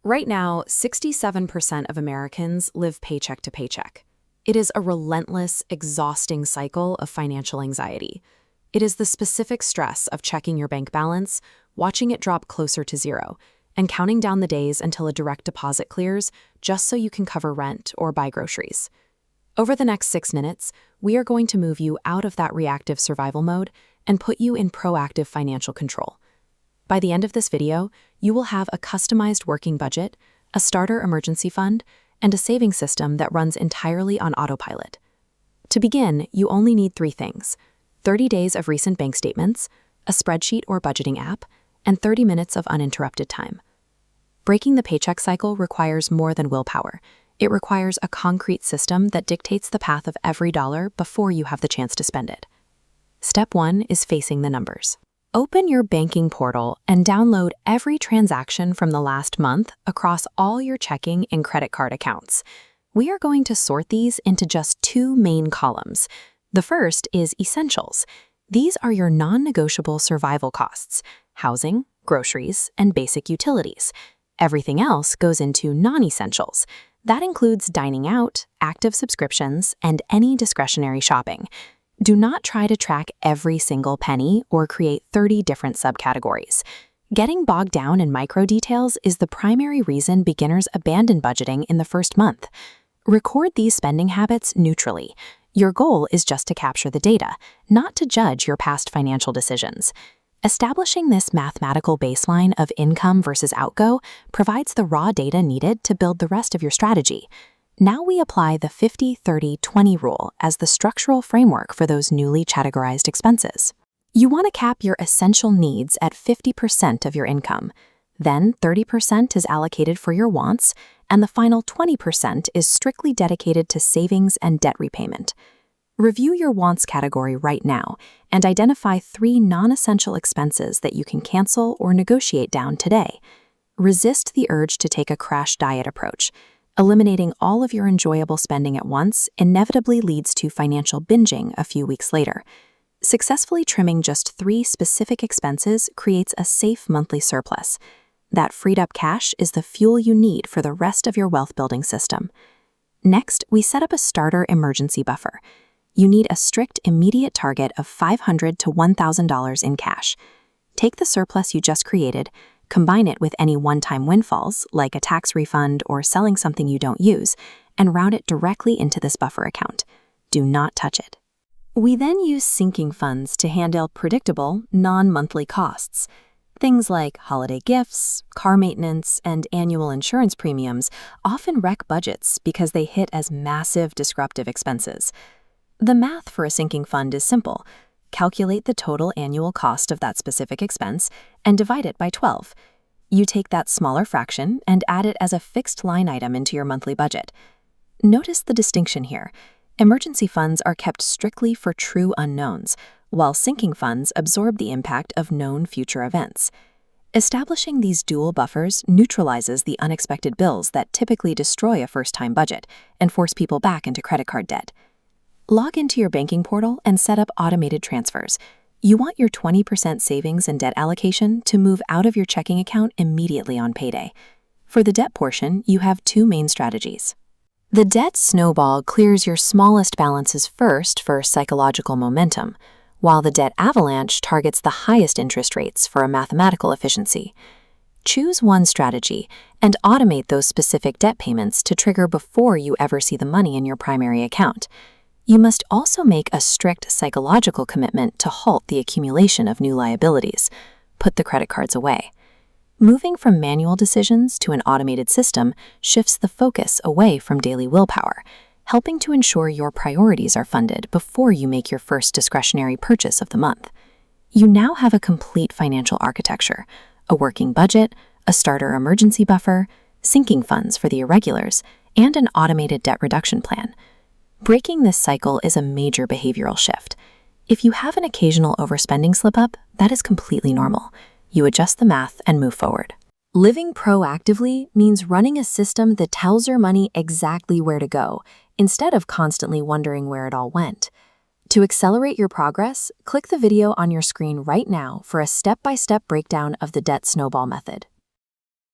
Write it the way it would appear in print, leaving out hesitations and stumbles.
Right now, 67% of Americans live paycheck to paycheck. It is a relentless, exhausting cycle of financial anxiety. It is the specific stress of checking your bank balance, watching it drop closer to zero, and counting down the days until a direct deposit clears just so you can cover rent or buy groceries. Over the next 6 minutes, we are going to move you out of that reactive survival mode and put you in proactive financial control. By the end of this video, you will have a customized working budget, a starter emergency fund, and a saving system that runs entirely on autopilot. To begin, you only need 3 things: 30 days of recent bank statements, a spreadsheet or budgeting app, and 30 minutes of uninterrupted time. Breaking the paycheck cycle requires more than willpower. It requires a concrete system that dictates the path of every dollar before you have the chance to spend it. Step 1 is facing the numbers. Open your banking portal and download every transaction from the last month across all your checking and credit card accounts. We are going to sort these into just 2 main columns. The first is essentials. These are your non-negotiable survival costs: housing, groceries, and basic utilities. Everything else goes into non-essentials. That includes dining out, active subscriptions, and any discretionary shopping. Do not try to track every single penny or create 30 different subcategories. Getting bogged down in micro details is the primary reason beginners abandon budgeting in the first month. Record these spending habits neutrally. Your goal is just to capture the data, not to judge your past financial decisions. Establishing this mathematical baseline of income versus outgo provides the raw data needed to build the rest of your strategy. Now we apply the 50-30-20 rule as the structural framework for those newly categorized expenses. You want to cap your essential needs at 50% of your income. Then 30% is allocated for your wants, and the final 20% is strictly dedicated to savings and debt repayment. Review your wants category right now and identify 3 non-essential expenses that you can cancel or negotiate down today. Resist the urge to take a crash diet approach. Eliminating all of your enjoyable spending at once inevitably leads to financial binging a few weeks later. Successfully trimming just 3 specific expenses creates a safe monthly surplus. That freed up cash is the fuel you need for the rest of your wealth-building system. Next, we set up a starter emergency buffer. You need a strict immediate target of $500 to $1,000 in cash. Take the surplus you just created, combine it with any one-time windfalls, like a tax refund or selling something you don't use, and route it directly into this buffer account. Do not touch it. We then use sinking funds to handle predictable, non-monthly costs. Things like holiday gifts, car maintenance, and annual insurance premiums often wreck budgets because they hit as massive disruptive expenses. The math for a sinking fund is simple. Calculate the total annual cost of that specific expense and divide it by 12. You take that smaller fraction and add it as a fixed line item into your monthly budget. Notice the distinction here. Emergency funds are kept strictly for true unknowns, while sinking funds absorb the impact of known future events. Establishing these dual buffers neutralizes the unexpected bills that typically destroy a first-time budget and force people back into credit card debt. Log into your banking portal and set up automated transfers. You want your 20% savings and debt allocation to move out of your checking account immediately on payday. For the debt portion, you have 2 main strategies. The debt snowball clears your smallest balances first for psychological momentum, while the debt avalanche targets the highest interest rates for a mathematical efficiency. Choose one strategy and automate those specific debt payments to trigger before you ever see the money in your primary account. You must also make a strict psychological commitment to halt the accumulation of new liabilities. Put the credit cards away. Moving from manual decisions to an automated system shifts the focus away from daily willpower, helping to ensure your priorities are funded before you make your first discretionary purchase of the month. You now have a complete financial architecture: a working budget, a starter emergency buffer, sinking funds for the irregulars, and an automated debt reduction plan. Breaking this cycle is a major behavioral shift. If you have an occasional overspending slip-up, that is completely normal. You adjust the math and move forward. Living proactively means running a system that tells your money exactly where to go, instead of constantly wondering where it all went. To accelerate your progress, click the video on your screen right now for a step-by-step breakdown of the debt snowball method.